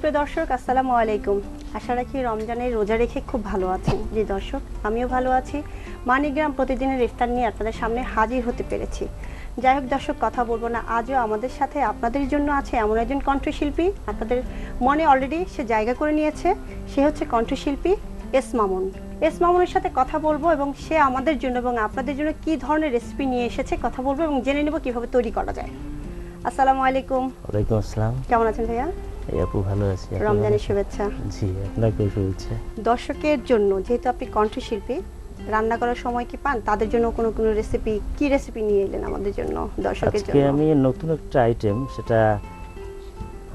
সুপ্রিয় দর্শক, আসসালামু আলাইকুম। আশা রাখি রমজানের রোজা রেখে খুব ভালো আছেন। জি দর্শক, আমিও ভালো আছি। মানিগ্রাম প্রতিদিনের ইফতার নিয়ে আপনাদের সামনে হাজির হতে পেরেছি। যাই হোক দর্শক, কথা বলবো না, আজও আমাদের সাথে আপনাদের জন্য আছে এমন একজন কণ্ঠশিল্পী, আপনাদের মনে অলরেডি সে জায়গা করে নিয়েছে। সে হচ্ছে কণ্ঠশিল্পী এস মামুন। এস মামুনের সাথে কথা বলবো এবং সে আমাদের জন্য এবং আপনাদের জন্য কি ধরনের রেসিপি নিয়ে এসেছে কথা বলবো এবং জেনে নেব কিভাবে তৈরি করা যায়। আসসালামু আলাইকুম। ওয়ালাইকুম আসসালাম। কেমন আছেন ভাইয়া? এই আপু ভালো আছি। রমজানের শুভেচ্ছা। জি, আপনাকেও শুভেচ্ছা। দর্শকের জন্য, যেহেতু আপনি কণ্ঠশিল্পী, রান্না করার সময় কি পান, তাদের জন্য কোনো রেসিপি, কি রেসিপি নিয়ে এলেন আমাদের জন্য, দর্শকের আজকে জন্য? আমি নতুন একটা আইটেম, সেটা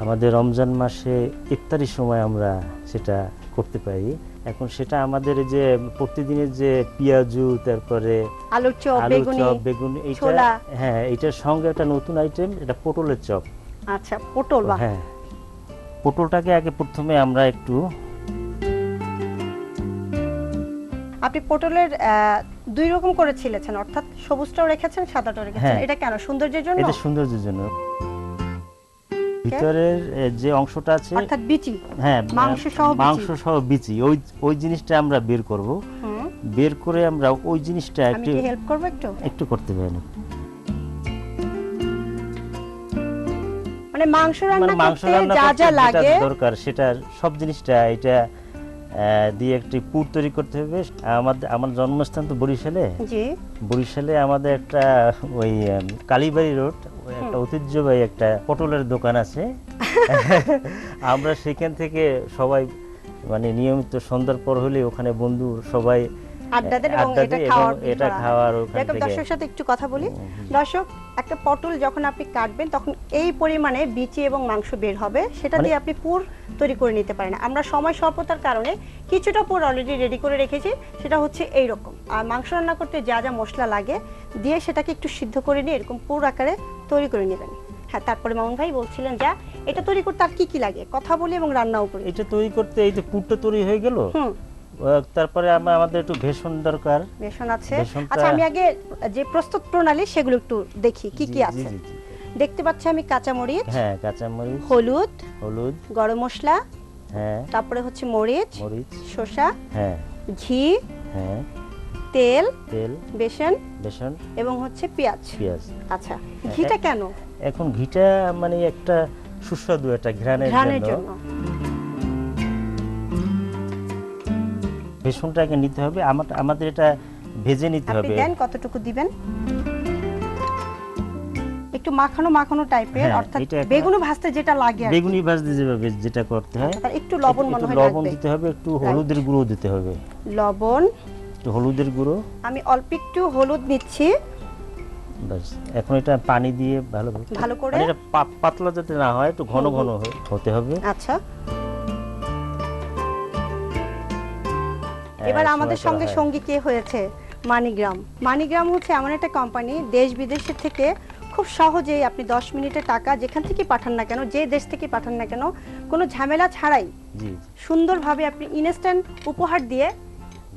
আমাদের রমজান মাসে ইফতারির সময় আমরা সেটা করতে পারি। এখন সেটা আমাদের যে প্রতিদিনের যে পেঁয়াজু, তারপরে আলুর চপ, বেগুন, ছোলা। হ্যাঁ, এটার সঙ্গে একটা নতুন আইটেম, এটা পটলের চপ। আচ্ছা, পটল। বাহ। হ্যাঁ, পটলটাকে আগে প্রথমে আমরা একটু, আপনি পটলের দুই রকম করে ছিলেছেন, অর্থাৎ সবুজটাও রেখেছেন, সাদাটাও রেখেছেন। হ্যাঁ। এটা কেন? সৌন্দর্যের জন্য? এটা সৌন্দর্যের জন্য। ভিতরের যে অংশটা আছে, অর্থাৎ বিচি। হ্যাঁ, মাংস সহ বিচি, ওই জিনিসটা আমরা বের করব। বের করে আমরা ওই জিনিসটা একটু হেল্প করব, একটু করতে পারি। মানে মাংস রান্না করতে যা যা লাগে দরকার, সেটা সব জিনিসটা এটা দিয়ে একটি পুর তৈরি করতে হবে। আমার জন্মস্থান তো বরিশালে। জি। বরিশালে আমাদের একটা ওই কালীবাড়ি রোড, একটা ঐতিহ্যবাহী একটা পটলের দোকান আছে। আমরা সেখান থেকে সবাই মানে নিয়মিত সন্ধ্যার পর হলে ওখানে বন্ধু সবাই আড্ডা দেন এবং এটা খাওয়ার ওখান থেকে। দর্শকের সাথে একটু কথা বলি। দর্শক, একটা পটল যখন আপনি কাটবেন তখন এই পরিমাণে বিচি এবং মাংস বের হবে, সেটা দিয়ে আপনি পুর তৈরি করে নিতে পারেন। আমরা সময় স্বল্পতার কারণে কিছুটা পুর অলরেডি রেডি করে রেখেছি, সেটা হচ্ছে এই রকম। আর মাংস রান্না করতে যা যা মশলা লাগে দিয়ে সেটাকে একটু সিদ্ধ করে নিয়ে এরকম পুর আকারে তৈরি করে নেবেন। হ্যাঁ, তারপরে মামুন ভাই বলছিলেন যা এটা তৈরি করতে আর কি কি লাগে কথা বলি এবং রান্নাও করি। এটা তৈরি করতে এই যে পুরটা তৈরি হয়ে গেল, তারপরে আমাদের একটু বেসন দরকার। বেসন আছে। আচ্ছা, আমি আগে যে প্রস্তুত প্রণালী সেগুলো একটু দেখি কি কি আছে। দেখতে পাচ্ছি আমি কাঁচামরিচ। হ্যাঁ, কাঁচামরিচ, হলুদ, গরম মশলা, হ্যাঁ, তারপরে হচ্ছে মরিচ, শসা, হ্যাঁ, ঘি, হ্যাঁ, তেল, বেসন এবং হচ্ছে পেঁয়াজ। আচ্ছা, ঘিটা কেন? এখন ঘিটা মানে একটা সুস্বাদু একটা ঘ্রাণের জন্য। বেসনটাকে নিতে হবে, আমাদের এটা ভেজে নিতে হবে। আপনি দেন কতটুকু দিবেন? একটু মাখানো মাখানো টাইপের, অর্থাৎ বেগুনি ভাজতে যেটা লাগে, বেগুনি ভাজতে যেটা করতে হয়। একটু লবণ মনে হয় লবণ দিতে হবে, একটু হলুদের গুঁড়ো দিতে হবে। লবণ, একটু হলুদের গুঁড়ো। আমি অল্প একটু হলুদ নিচ্ছি। বাস, এখন এটা পানি দিয়ে ভালো করে, এটা পাতলা যাতে না হয়, একটু ঘন ঘন হতে হবে। আচ্ছা, এবার আমাদের সঙ্গে সঙ্গী কে হয়েছে? মানিগ্রাম হচ্ছে এমন একটা কোম্পানি, দেশ বিদেশের থেকে খুব সহজেই আপনি 10 মিনিটে টাকা যেখান থেকে পাঠান না কেন, যে দেশ থেকে পাঠান না কেন, কোনো ঝামেলা ছাড়াই সুন্দরভাবে আপনি ইনস্ট্যান্ট উপহার দিয়ে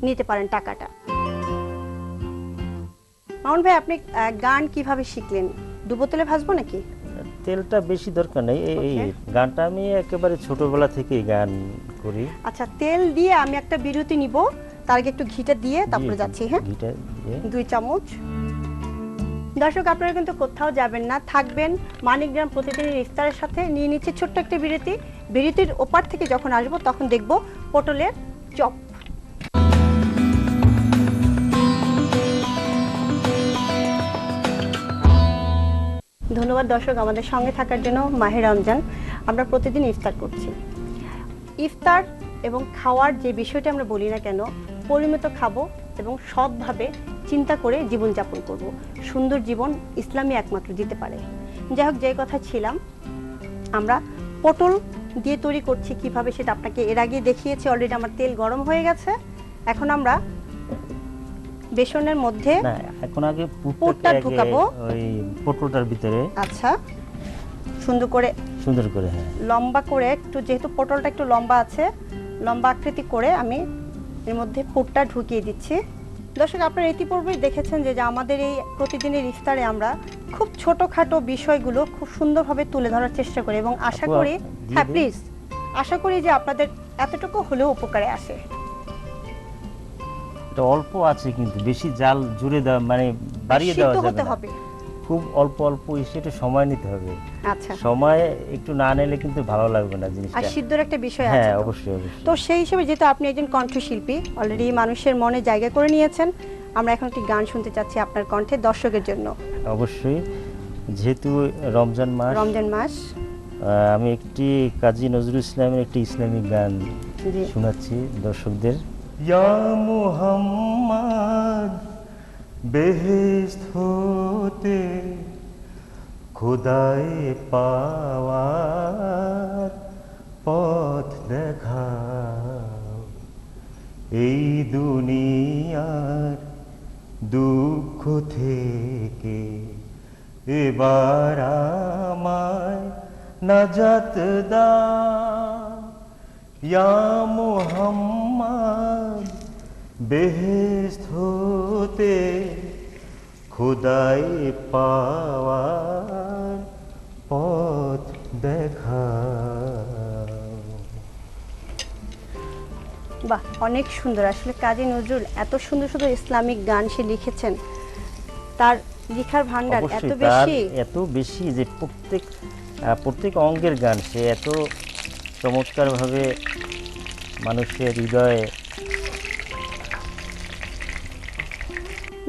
নিতে পারেন টাকাটা। মামুন ভাই, আপনি গান কিভাবে শিখলেন? ডুবোতেলে ভাজবো নাকি? তেলটা বেশি দরকার নেই। এই গানটা আমি একেবারে ছোটবেলা থেকেই গান করি। আচ্ছা, তেল দিয়ে আমি একটা বিরতি নিব, তার আগে একটু ঘিটা দিয়ে তারপরে যাচ্ছি। হ্যাঁ, ঘিটা দিয়ে 2 চামচ। দর্শক, আপনারা কিন্তু কোথাও যাবেন না, থাকবেন মানিগ্রাম প্রতিদিনের ইফতারের সাথে। নিয়ে নিচ্ছে ছোট্ট একটা বিরতি। বিরতির ওপার থেকে যখন আসবো তখন দেখব পটলের চপ। ধন্যবাদ দর্শক আমাদের সঙ্গে থাকার জন্য। মাহে রমজান, আমরা প্রতিদিন ইফতার করছি। ইফতার এবং খাওয়ার যে বিষয়টা আমরা বলি না কেন, পরিমিত খাবো এবং সৎভাবে চিন্তা করে জীবনযাপন করব। সুন্দর জীবন ইসলামই একমাত্র দিতে পারে। যাই হোক, যে কথা ছিলাম, আমরা পটল দিয়ে তৈরি করছি কিভাবে সেটা আপনাকে এর আগে দেখিয়েছি। অলরেডি আমার তেল গরম হয়ে গেছে। এখন আমরা বেসনের মধ্যে এখন আগে পুরটা ঢুকাবো ওই পটলটার ভিতরে। আচ্ছা, সুন্দর করে হ্যাঁ, লম্বা করে, একটু যেহেতু পটলটা একটু লম্বা আছে, লম্বা আকৃতি করে আমি এর মধ্যে পুরটা ঢুকিয়ে দিচ্ছি। দর্শক, আপনারা ইতিপূর্বেই দেখেছেন যে আমাদের এই প্রতিদিনের ইফতারে আমরা খুব ছোটখাটো বিষয়গুলো খুব সুন্দরভাবে তুলে ধরার চেষ্টা করি এবং আশা করি। হ্যাঁ প্লিজ, আশা করি যে আপনাদের এতটুকু হলেও উপকারে আসে। এটা অল্প আছে, কিন্তু বেশি জাল জুড়ে দেওয়া মানে বাড়িয়ে দেওয়া সিদ্ধ যাবে হতে না। হবে। খুব অল্প অল্প এসে একটু সময় নিতে হবে। আচ্ছা, সময় একটু না নিলে কিন্তু ভালো লাগবে না আর জিনিসটা। সিদ্ধর একটা বিষয় আছে হ্যাঁ, তো। অবশ্যই অবশ্যই। তো সেই হিসেবে যেহেতু আপনি একজন কণ্ঠশিল্পী, অলরেডি মানুষের মনে জায়গা করে নিয়েছেন, আমরা এখন একটি গান শুনতে চাচ্ছি আপনার কণ্ঠে দর্শকের জন্য। অবশ্যই, যেহেতু রমজান মাস, রমজান মাস, আমি একটি কাজী নজরুল ইসলামের একটি ইসলামিক গান জি। শোনাচ্ছি দর্শকদের। ইয়া মুহাম্মদ, বেহেশত হতে খোদায় পাওয়ার পথ দেখাও, এই দুনিয়ার দুঃখ থেকে এবার আমায় নাজাত দাও। ইয়া মুহাম্মদ, বেহেশত হতে খোদায় পাওয়ার পথ দেখাও। বাহ, অনেক সুন্দর। আসলে কাজী নজরুল এত সুন্দর সুন্দর ইসলামিক গান সে লিখেছেন, তার লেখার ভান্ডার এত অবশ্যই তার বেশি। এত বেশি যে প্রত্যেক অঙ্গের গান সে এত চমৎকারভাবে মানুষের হৃদয়ে।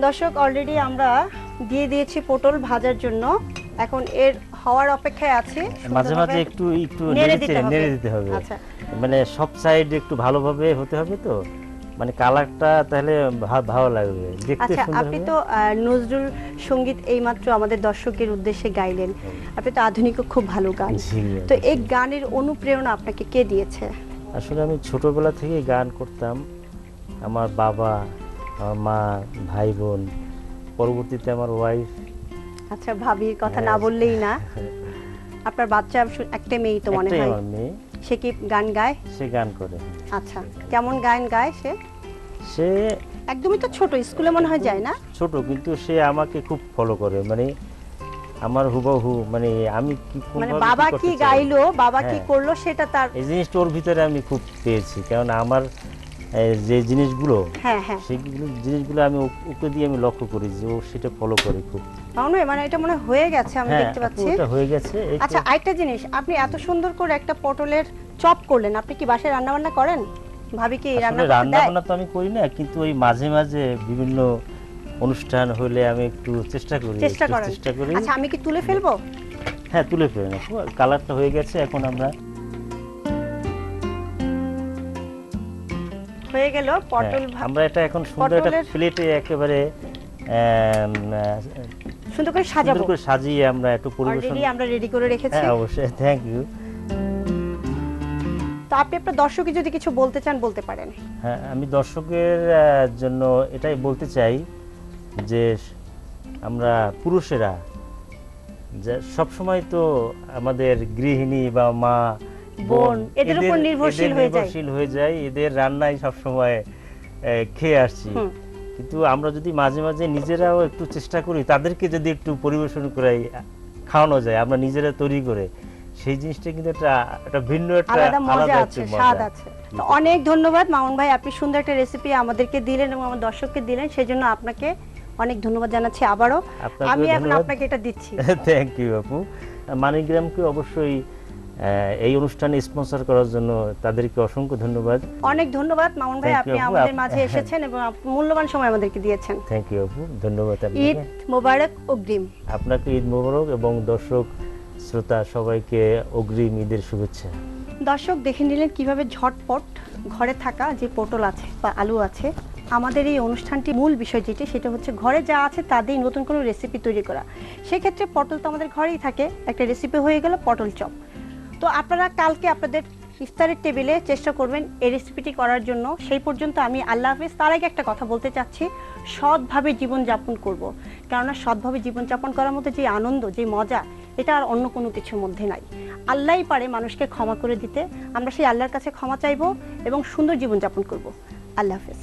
দর্শক, অলরেডি আমরা দিয়ে দিয়েছি পটল ভাজার জন্য, এখন এর হওয়ার অপেক্ষায় আছে। মাঝে মাঝে সুন্দরভাবে একটু একটু নেড়ে দিতে হবে। নেড়ে দিতে হবে। আচ্ছা, মানে সব সাইড একটু ভালোভাবে হতে হবে, তো মানে কালারটা তাহলে ভালো লাগবে দেখতে, আচ্ছা, সুন্দর আপনি হবে। তো নজরুল সঙ্গীত এইমাত্র আমাদের দর্শকের উদ্দেশ্যে গাইলেন, আপনি তো আধুনিকও খুব ভালো গান। জি, তো এই গানের অনুপ্রেরণা আপনাকে কে দিয়েছে? আসলে আমি ছোটবেলা থেকে গান করতাম। আমার বাবা, আমার মা, ভাই বোন, পরবর্তীতে আমার ওয়াইফ। আচ্ছা, ভাবির কথা না হ্যাঁ। বললেই না। আপনার বাচ্চা একটা মেয়েই তো মনে একটাই হয়, আমার মেয়ে, সে কি গান গায়? সে গান করে। আচ্ছা, কেমন গান গায় সে? সে একদমই তো ছোট, স্কুলে মনে হয় যায় না? ছোট, কিন্তু সে আমাকে খুব ফলো করে, মানে আমার হুবহু, মানে আমি কি মানে কোনভাবে বাবা করতে কি চাই। গাইলো, বাবা কি হ্যাঁ। করলো সেটা তার। এই জিনিসটা ওর ভিতরে আমি খুব পেয়েছি, কারণ আমার যে জিনিসগুলো, হ্যাঁ হ্যাঁ, জিনিসগুলো আমি ওকে দিয়ে আমি লক্ষ্য করি যে ও সেটা ফলো করে খুব। মানে এটা মনে হয় হয়ে গেছে, আমি হ্যাঁ, দেখতে পাচ্ছি। ওটা হয়ে গেছে। এই তো। আচ্ছা, আরেকটা জিনিস, আপনি এত সুন্দর করে একটা পটলের চপ করলেন, আপনি কি বাসায় রান্না বান্না করেন? ভাবি কি রান্না আসলে করতে রান্না দেয়? বান্না তো আমি করি না, কিন্তু ওই মাঝে মাঝে বিভিন্ন অনুষ্ঠান হলে আমি একটু চেষ্টা করি। চেষ্টা করেন? আচ্ছা, আমি কি তুলে ফেলবো? হ্যাঁ, তুলে ফেলেন। কালারটা হয়ে গেছে, এখন আমরা হয়ে গেল পটল আমরা এটা এখন সুন্দর একটা পটলের- প্লেটে একেবারে সুন্দর করে সুন্দর সাজাবো। করে সাজিয়ে আমরা একটু পরিবেশন। অলরেডি আমরা রেডি করে রেখেছি। হ্যাঁ, অবশ্যই, থ্যাংক ইউ। তো আপনি আপনার দর্শককে যদি কিছু বলতে চান বলতে পারেন। হ্যাঁ, আমি দর্শকের জন্য এটাই বলতে চাই যে আমরা পুরুষেরা সব সময় তো আমাদের গৃহিণী বা মা, বোন, এদের উপর নির্ভরশীল হয়ে যায়। এদের রান্নায় সব সময় খেয়ে আসছি। কিন্তু আমরা যদি মাঝে মাঝে নিজেরাও একটু চেষ্টা করি, তাদেরকে যদি একটু পরিবেশন করাই, খাওয়ানো যায়, আমরা নিজেরা তৈরি করে, সেই জিনিসটা কিন্তু একটা ভিন্ন একটা আলাদা মজা আলাদা আছে, একটা স্বাদ মজা। আছে। তো অনেক ধন্যবাদ মামুন ভাই, আপনি সুন্দর একটা রেসিপি আমাদেরকে দিলেন এবং আমার দর্শককে দিলেন, সেজন্য আপনাকে অনেক ধন্যবাদ জানাচ্ছি আবারও। আপনাকেও আমি এখন ধন্যবাদ। আপনাকে এটা দিচ্ছি। থ্যাংক ইউ আপু। মানিগ্রামকে অবশ্যই এই অনুষ্ঠানে স্পন্সর করার জন্য তাদেরকে অসংখ্য ধন্যবাদ। অনেক ধন্যবাদ মামুন ভাই, Thank you, আপনি আপু। আমাদের মাঝে এসেছেন এবং মূল্যবান সময় আমাদেরকে দিয়েছেন। থ্যাংক ইউ আপু, ধন্যবাদ ঈদ আপনাকে। মোবারক অগ্রিম। আপনাকে ঈদ মোবারক এবং দর্শক শ্রোতা সবাইকে অগ্রিম ঈদের শুভেচ্ছা। দর্শক, দেখে নিলেন কিভাবে ঝটপট ঘরে থাকা যে পটল আছে বা আলু আছে, আমাদের এই অনুষ্ঠানটির মূল বিষয় যেটি, সেটা হচ্ছে ঘরে যা আছে তা দিয়ে নতুন কোনো রেসিপি তৈরি করা। সেক্ষেত্রে পটল তো আমাদের ঘরেই থাকে, একটা রেসিপি হয়ে গেল পটল চপ। তো আপনারা কালকে আপনাদের ইফতারের টেবিলে চেষ্টা করবেন এই রেসিপিটি করার জন্য। সেই পর্যন্ত আমি আল্লাহ হাফেজ। তার আগে একটা কথা বলতে চাচ্ছি, সৎভাবে জীবনযাপন করব, কেননা সৎভাবে জীবনযাপন করার মধ্যে যে আনন্দ, যে মজা, এটা আর অন্য কোনো কিছুর মধ্যে নাই। আল্লাহই পারে মানুষকে ক্ষমা করে দিতে। আমরা সেই আল্লাহর কাছে ক্ষমা চাইবো এবং সুন্দর জীবনযাপন করব। আল্লাহ হাফেজ।